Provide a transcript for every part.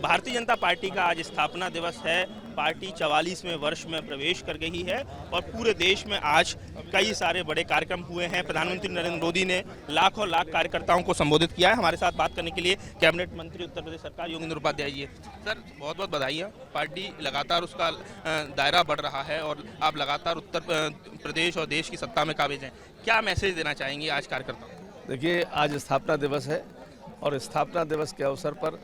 Bharatiya Janata party का आज स्थापना दिवस है। पार्टी 44वें वर्ष में प्रवेश कर गई है और पूरे देश में आज कई सारे बड़े कार्यक्रम हुए हैं। प्रधानमंत्री नरेंद्र मोदी ने लाखों लाख कार्यकर्ताओं को संबोधित किया है। हमारे साथ बात करने के लिए कैबिनेट मंत्री उत्तर प्रदेश सरकार योगेंद्र उपाध्याय जी। सर, बहुत बहुत बधाई है। पार्टी लगातार उसका दायरा बढ़ रहा है और आप लगातार उत्तर प्रदेश और देश की सत्ता में काबिज हैं। क्या मैसेज देना चाहेंगे आज कार्यकर्ताओं को? देखिए, आज स्थापना दिवस है और स्थापना दिवस के अवसर पर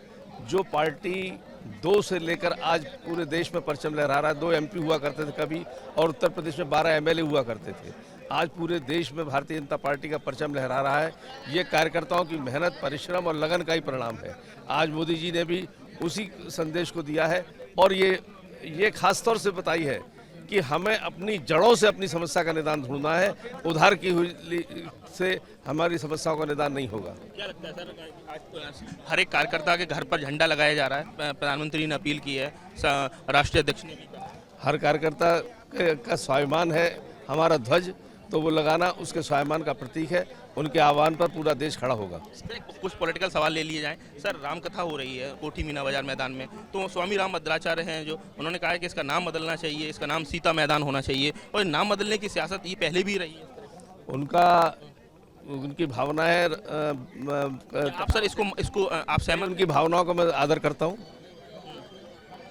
जो पार्टी 2 से लेकर आज पूरे देश में परचम लहरा रहा है, 2 MP हुआ करते थे कभी और उत्तर प्रदेश में 12 MLA हुआ करते थे, आज पूरे देश में भारतीय जनता पार्टी का परचम लहरा रहा है। ये कार्यकर्ताओं की मेहनत, परिश्रम और लगन का ही परिणाम है। आज मोदी जी ने भी उसी संदेश को दिया है और ये खास तौर से बताई है कि हमें अपनी जड़ों से अपनी समस्या का निदान ढूंढना है। उधार की हुई से हमारी समस्याओं का निदान नहीं होगा। क्या लगता है सर, आज हर एक कार्यकर्ता के घर पर झंडा लगाया जा रहा है? प्रधानमंत्री ने अपील की है, राष्ट्रीय अध्यक्ष ने भी कहा। हर कार्यकर्ता का स्वाभिमान है हमारा ध्वज, तो वो लगाना उसके स्वाभिमान का प्रतीक है। उनके आह्वान पर पूरा देश खड़ा होगा। कुछ पॉलिटिकल सवाल ले लिए जाएं। सर, रामकथा हो रही है कोठी मीना बाजार मैदान में, तो स्वामी राम भद्राचार्य हैं जो उन्होंने कहा है कि इसका नाम बदलना चाहिए, इसका नाम सीता मैदान होना चाहिए और नाम बदलने की सियासत ये पहले भी रही है। उनकी भावना है। आप सर इसको आप सहमत? उनकी भावनाओं का मैं आदर करता हूँ।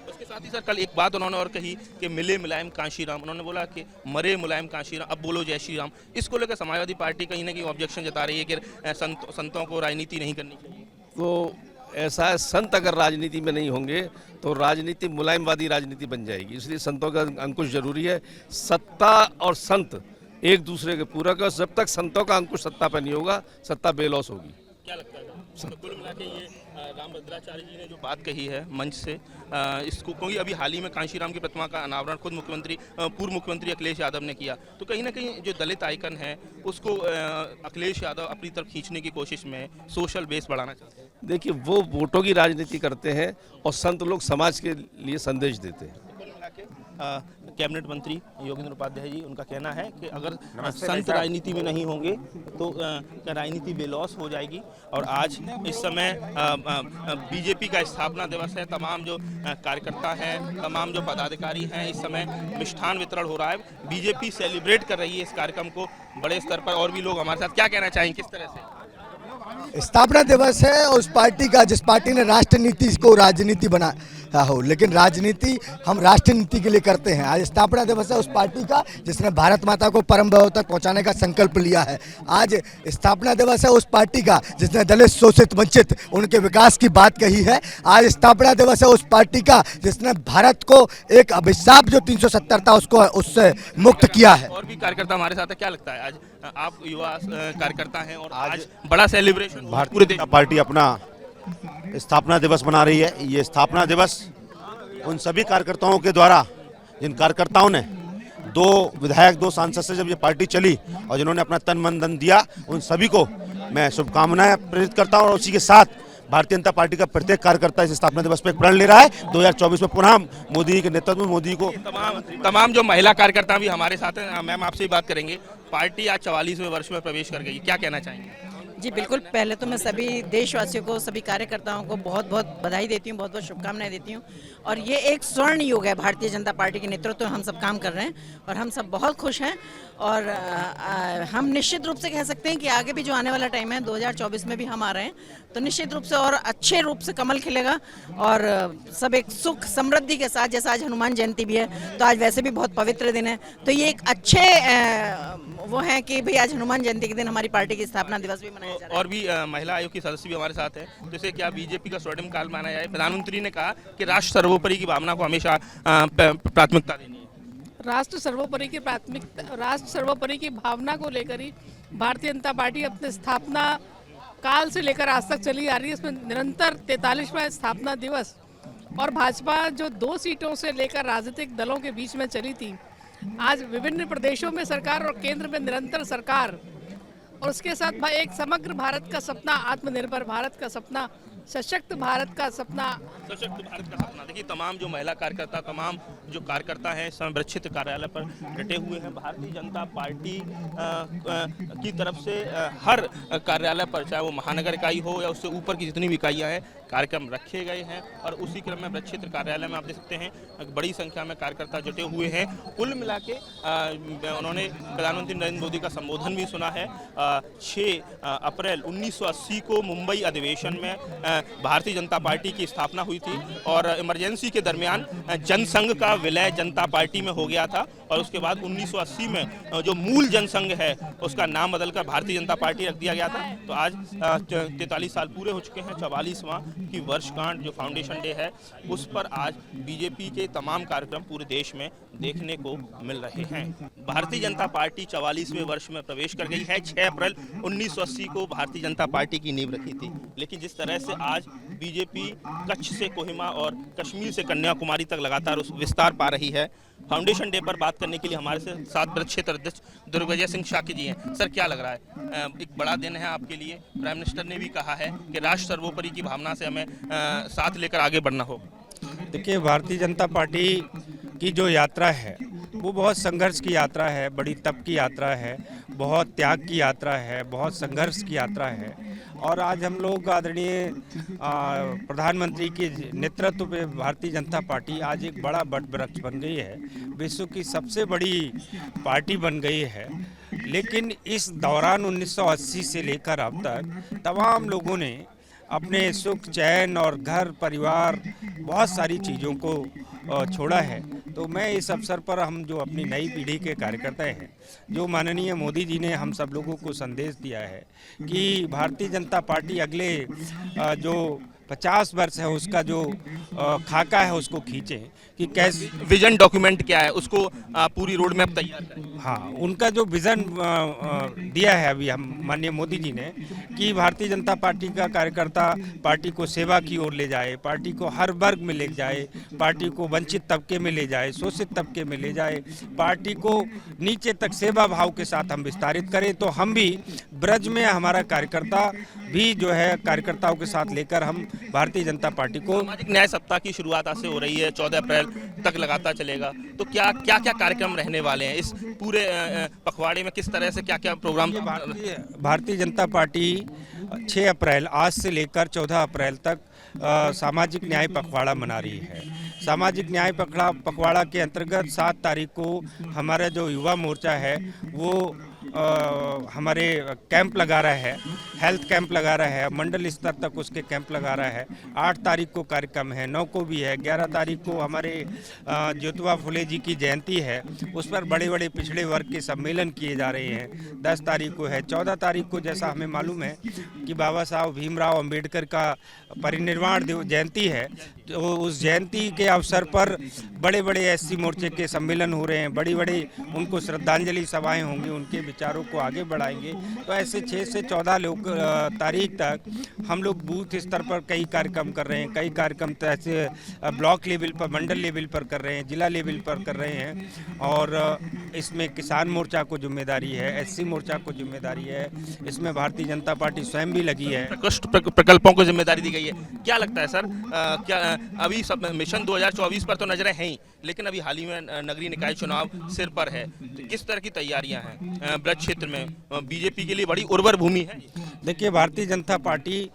उसके साथ ही सर कल एक बात उन्होंने और कही कि मिले मुलायम कांशीराम। उन्होंने बोला कि मरे मुलायम कांशीराम, अब बोलो जय श्री राम। इसको लेकर समाजवादी पार्टी कहीं ना कहीं ऑब्जेक्शन जता रही है कि संतों को राजनीति नहीं करनी चाहिए। तो ऐसा है, संत अगर राजनीति में नहीं होंगे तो राजनीति मुलायमवादी राजनीति बन जाएगी। इसलिए संतों का अंकुश जरूरी है। सत्ता और संत एक दूसरे के पूरक है। जब तक संतों का अंकुश सत्ता पर नहीं होगा, सत्ता बेलौस होगी। क्या लगता है तो कुल मिला के ये राम भद्राचार्य जी ने जो बात कही है मंच से, इसको क्योंकि अभी हाल ही में कांशीराम की प्रतिमा का अनावरण खुद पूर्व मुख्यमंत्री अखिलेश यादव ने किया, तो कहीं ना कहीं जो दलित आइकन है उसको अखिलेश यादव अपनी तरफ खींचने की कोशिश में सोशल बेस बढ़ाना चाहते हैं। देखिए, वो वोटों की राजनीति करते हैं और संत लोग समाज के लिए संदेश देते हैं। कैबिनेट मंत्री योगेंद्र उपाध्याय जी, उनका कहना है कि अगर संत राजनीति में नहीं होंगे तो राजनीति बेलौस हो जाएगी। और आज इस समय बीजेपी का स्थापना दिवस है। तमाम जो कार्यकर्ता हैं, तमाम जो पदाधिकारी हैं, इस समय मिष्ठान वितरण हो रहा है। बीजेपी सेलिब्रेट कर रही है इस कार्यक्रम को बड़े स्तर पर। और भी लोग हमारे साथ क्या कहना चाहेंगे, किस तरह से स्थापना दिवस है और उस पार्टी का जिस पार्टी ने राष्ट्र नीति को राजनीति बनाया हो, लेकिन राजनीति हम राष्ट्र नीति के लिए करते हैं। आज स्थापना दिवस है उस पार्टी का जिसने भारत माता को परम वैभव तक पहुंचाने का संकल्प लिया है। आज स्थापना दिवस है उस पार्टी का जिसने दलित, शोषित, वंचित उनके विकास की बात कही है। आज स्थापना दिवस है उस पार्टी का जिसने भारत को एक अभिशाप जो 370 था उससे मुक्त किया है। और भी कार्यकर्ता हमारे साथ है। क्या लगता है, आज आप युवा कार्यकर्ता हैं और आज बड़ा सेलिब्रेशन भारतीय जनता पार्टी अपना स्थापना दिवस मना रही है। ये स्थापना दिवस उन सभी कार्यकर्ताओं के द्वारा, जिन कार्यकर्ताओं ने 2 विधायक 2 सांसद से जब ये पार्टी चली और जिन्होंने अपना तन मन धन दिया, उन सभी को मैं शुभकामनाएं प्रेरित करता हूं। और उसी के साथ भारतीय जनता पार्टी का प्रत्येक कार्यकर्ता इस स्थापना दिवस पर प्रण ले रहा है। 2024 में पुनः मोदी के नेतृत्व में मोदी को तमाम जो महिला कार्यकर्ता भी हमारे साथ हैं। मैम, आपसे ही बात करेंगे। पार्टी आज 44वें वर्ष में प्रवेश कर गई, क्या कहना चाहेंगे? जी बिल्कुल, पहले तो मैं सभी देशवासियों को, सभी कार्यकर्ताओं को बहुत बहुत बधाई देती हूँ, बहुत बहुत शुभकामनाएं देती हूँ। और ये एक स्वर्ण युग है। भारतीय जनता पार्टी के नेतृत्व में हम सब काम कर रहे हैं और हम सब बहुत खुश हैं। और हम निश्चित रूप से कह सकते हैं कि आगे भी जो आने वाला टाइम है 2024 में भी हम आ रहे हैं, तो निश्चित रूप से और अच्छे रूप से कमल खिलेगा और सब एक सुख समृद्धि के साथ। जैसा आज हनुमान जयंती भी है, तो आज वैसे भी बहुत पवित्र दिन है, तो ये एक अच्छे वो है कि भाई आज हनुमान जयंती के दिन हमारी पार्टी की स्थापना दिवस भी मनाया जा रहा है। और भी महिला आयोग की सदस्य भी हमारे साथ है। जैसे क्या बीजेपी का स्वर्णिम काल माना जाए? प्रधानमंत्री ने कहा कि राष्ट्र सर्वोपरि की भावना को हमेशा प्राथमिकता देनी है। राष्ट्र सर्वोपरि की भावना को लेकर ही भारतीय जनता पार्टी अपने स्थापना काल से लेकर आज तक चली आ रही है। इसमें निरंतर 43वां स्थापना दिवस और भाजपा जो 2 सीटों से लेकर राजनीतिक दलों के बीच में चली थी, आज विभिन्न प्रदेशों में सरकार और केंद्र में निरंतर सरकार, और उसके साथ एक समग्र भारत का सपना, आत्मनिर्भर भारत का सपना, सशक्त भारत का सपना। देखिए, तमाम जो महिला कार्यकर्ता, तमाम जो कार्यकर्ता हैं संरक्षित कार्यालय पर डटे हुए हैं। भारतीय जनता पार्टी की तरफ से हर कार्यालय पर, चाहे वो महानगर इकाई हो या उससे ऊपर की जितनी भी इकाइयाँ हैं, कार्यक्रम रखे गए हैं और उसी क्रम में ब्रज क्षेत्र कार्यालय में आप देख सकते हैं बड़ी संख्या में कार्यकर्ता जुटे हुए हैं। कुल मिला के उन्होंने प्रधानमंत्री नरेंद्र मोदी का संबोधन भी सुना है। 6 अप्रैल 1980 को मुंबई अधिवेशन में भारतीय जनता पार्टी की स्थापना हुई थी और इमरजेंसी के दरमियान जनसंघ का विलय जनता पार्टी में हो गया था और उसके बाद 1980 में जो मूल जनसंघ है उसका नाम बदलकर भारतीय जनता पार्टी रख दिया गया था। तो आज 43 साल पूरे हो चुके हैं। 44वां की वर्षगांठ जो फाउंडेशन डे है उस पर आज बीजेपी के तमाम कार्यक्रम पूरे देश में देखने को मिल रहे हैं। भारतीय जनता पार्टी 44वें वर्ष में प्रवेश कर गई है। 6 अप्रैल 1980 को भारतीय जनता पार्टी की नींव रखी थी, लेकिन जिस तरह से आज बीजेपी कच्छ से कोहिमा और कश्मीर से कन्याकुमारी तक लगातार विस्तार पा रही है। फाउंडेशन डे पर बात करने के लिए हमारे साथ ब्रज क्षेत्र अध्यक्ष दुर्गविजय सिंह शाक्य जी हैं। सर, क्या लग रहा है? एक बड़ा दिन है आपके लिए। प्राइम मिनिस्टर ने भी कहा है कि राष्ट्र सर्वोपरि की भावना से हमें साथ लेकर आगे बढ़ना होगा। देखिए, भारतीय जनता पार्टी की जो यात्रा है वो बहुत संघर्ष की यात्रा है, बड़ी तप की यात्रा है, बहुत त्याग की यात्रा है, बहुत संघर्ष की यात्रा है। और आज हम लोग आदरणीय प्रधानमंत्री के नेतृत्व पे भारतीय जनता पार्टी आज एक बड़ा वट वृक्ष बन गई है, विश्व की सबसे बड़ी पार्टी बन गई है। लेकिन इस दौरान 1980 से लेकर अब तक तमाम लोगों ने अपने सुख चैन और घर परिवार बहुत सारी चीज़ों को छोड़ा है। तो मैं इस अवसर पर हम जो अपनी नई पीढ़ी के कार्यकर्ता हैं, जो माननीय मोदी जी ने हम सब लोगों को संदेश दिया है कि भारतीय जनता पार्टी अगले जो 50 वर्ष है उसका जो खाका है उसको खींचें कि कैसे विजन डॉक्यूमेंट क्या है उसको पूरी रोड मैप तैयार करें। हाँ, उनका जो विजन दिया है अभी हम माननीय मोदी जी ने कि भारतीय जनता पार्टी का कार्यकर्ता पार्टी को सेवा की ओर ले जाए, पार्टी को हर वर्ग में ले जाए, पार्टी को वंचित तबके में ले जाए, शोषित तबके में ले जाए, पार्टी को नीचे तक सेवा भाव के साथ हम विस्तारित करें। तो हम भी ब्रज में हमारा कार्यकर्ता भी जो है कार्यकर्ताओं के साथ लेकर हम भारतीय जनता पार्टी को सामाजिक न्याय सप्ताह की शुरुआत आज से हो रही है, 14 अप्रैल तक लगातार चलेगा। तो क्या क्या कार्यक्रम रहने वाले हैं इस पूरे पखवाड़े में? किस तरह से क्या क्या प्रोग्राम? भारतीय जनता पार्टी 6 अप्रैल आज से लेकर 14 अप्रैल तक सामाजिक न्याय पखवाड़ा मना रही है। सामाजिक न्याय पखवाड़ा के अंतर्गत 7 तारीख को हमारा जो युवा मोर्चा है वो हमारे कैंप लगा रहा है, हेल्थ कैंप लगा रहा है, मंडल स्तर तक उसके कैंप लगा रहा है। 8 तारीख को कार्यक्रम है, 9 को भी है, 11 तारीख को हमारे ज्योतिबा फुले जी की जयंती है, उस पर बड़े बड़े पिछड़े वर्ग के सम्मेलन किए जा रहे हैं। 10 तारीख को है। 14 तारीख को जैसा हमें मालूम है कि बाबा साहब भीमराव अंबेडकर का परिनिर्वाण जयंती है, तो उस जयंती के अवसर पर बड़े बड़े एससी मोर्चे के सम्मेलन हो रहे हैं, बड़ी बड़ी उनको श्रद्धांजलि सभाएं होंगी, उनके विचारों को आगे बढ़ाएंगे। तो ऐसे 6 से 14 तारीख तक हम लोग बूथ स्तर पर कई कार्यक्रम कर रहे हैं। कई कार्यक्रम तो ऐसे ब्लॉक लेवल पर, मंडल लेवल पर कर रहे हैं, जिला लेवल पर कर रहे हैं। और इसमें किसान मोर्चा को जिम्मेदारी है, एससी मोर्चा को जिम्मेदारी है, इसमें भारतीय जनता पार्टी स्वयं भी लगी है। प्रकल्पों को जिम्मेदारी दी गई है। क्या लगता है सर, क्या अभी सब मिशन 2024 पर तो नजरें हैं ही, लेकिन अभी हाल ही में नगरीय निकाय चुनाव सिर पर है, तो किस तरह की तैयारियां हैं ब्रज क्षेत्र में? बीजेपी के लिए बड़ी उर्वर भूमि है। देखिए, भारतीय जनता पार्टी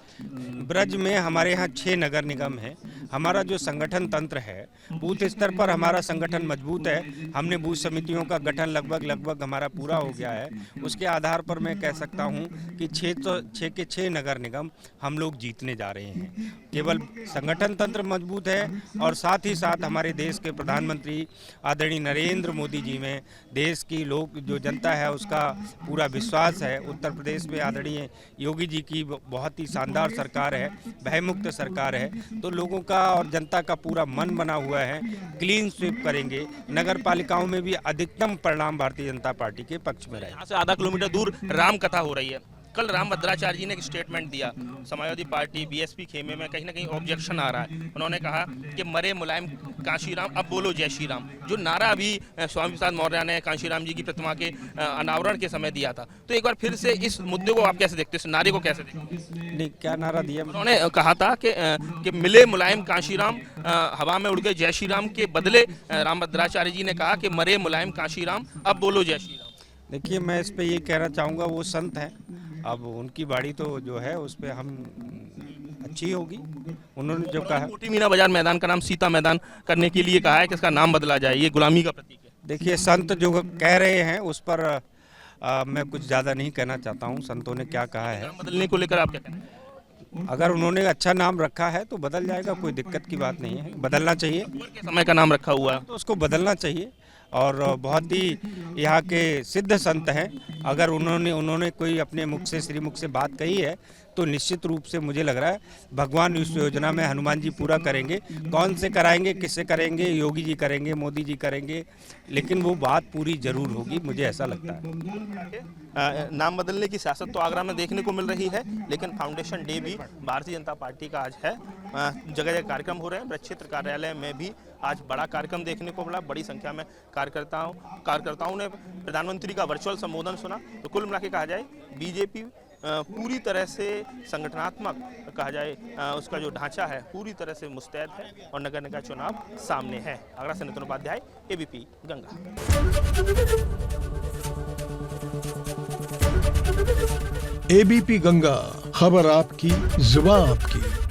ब्रज में हमारे यहाँ 6 नगर निगम है। हमारा जो संगठन तंत्र है बूथ स्तर पर हमारा संगठन मजबूत है। हमने बूथ समितियों का गठन लगभग हमारा पूरा हो गया है। उसके आधार पर मैं कह सकता हूँ कि 6 के 6 नगर निगम हम लोग जीतने जा रहे हैं। केवल संगठन तंत्र मजबूत है और साथ ही साथ हमारे देश के प्रधानमंत्री आदरणीय नरेंद्र मोदी जी में देश की लोग जो जनता है उसका पूरा विश्वास है। उत्तर प्रदेश में आदरणीय योगी जी की बहुत ही शानदार सरकार है, भयमुक्त सरकार है। तो लोगों का और जनता का पूरा मन बना हुआ है, क्लीन स्वीप करेंगे। नगर पालिकाओं में भी अधिकतम परिणाम भारतीय जनता पार्टी के पक्ष में रहे। यहाँ से आधा किलोमीटर दूर राम कथा हो रही है। कल रामभद्राचार्य जी ने एक स्टेटमेंट दिया। समाजवादी पार्टी बीएसपी खेमे में कहीं ना कहीं ऑब्जेक्शन आ रहा है। उन्होंने कहा कि मरे मुलायम कांशीराम, अब बोलो जय श्री राम। जो नारा अभी स्वामी प्रसाद मौर्य ने कांशीराम जी की प्रतिमा के अनावरण के समय दिया था, तो एक बार फिर से इस मुद्दे को आप कैसे देखते हैं, नारे को कैसे देखते हैं? नहीं, क्या नारा दिया? उन्होंने कहा था कि मिले मुलायम कांशीराम, हवा में उड़ गए जय श्री राम के बदले रामभद्राचार्य जी ने कहा कि मरे मुलायम कांशीराम, अब बोलो जय श्री राम। देखिए, मैं इस पे ये कहना चाहूँगा, वो संत हैं, अब उनकी बाड़ी तो जो है उस पर हम अच्छी होगी। उन्होंने जो कहा, कोटी मीना बाजार मैदान का नाम सीता मैदान करने के लिए कहा है कि इसका नाम बदला जाए, ये गुलामी का प्रतीक है। देखिए संत जो कह रहे हैं उस पर मैं कुछ ज़्यादा नहीं कहना चाहता हूँ, संतों ने क्या कहा है। नाम बदलने को लेकर आप क्या कहते हैं? अगर उन्होंने अच्छा नाम रखा है तो बदल जाएगा, कोई दिक्कत की बात नहीं है, बदलना चाहिए के समय का नाम रखा हुआ है। तो उसको बदलना चाहिए। और बहुत ही यहाँ के सिद्ध संत हैं, अगर उन्होंने कोई अपने मुख से श्रीमुख से बात कही है तो निश्चित रूप से मुझे लग रहा है भगवान इस योजना में हनुमान जी पूरा करेंगे। कौन से कराएंगे, किससे करेंगे, योगी जी करेंगे, मोदी जी करेंगे, लेकिन वो बात पूरी जरूर होगी, मुझे ऐसा लगता है। नाम बदलने की सियासत तो आगरा में देखने को मिल रही है, लेकिन फाउंडेशन डे भी भारतीय जनता पार्टी का आज है। जगह जगह कार्यक्रम हो रहे हैं। ब्रज क्षेत्र कार्यालय में भी आज बड़ा कार्यक्रम देखने को मिला। बड़ी संख्या में कार्यकर्ताओं ने प्रधानमंत्री का वर्चुअल संबोधन सुना। तो कुल मिला के कहा जाए बीजेपी पूरी तरह से संगठनात्मक कहा जाए उसका जो ढांचा है पूरी तरह से मुस्तैद है और नगर निकाय चुनाव सामने है। आगरा से नितिन उपाध्याय, एबीपी गंगा। एबीपी गंगा, खबर आपकी, जुबान आपकी।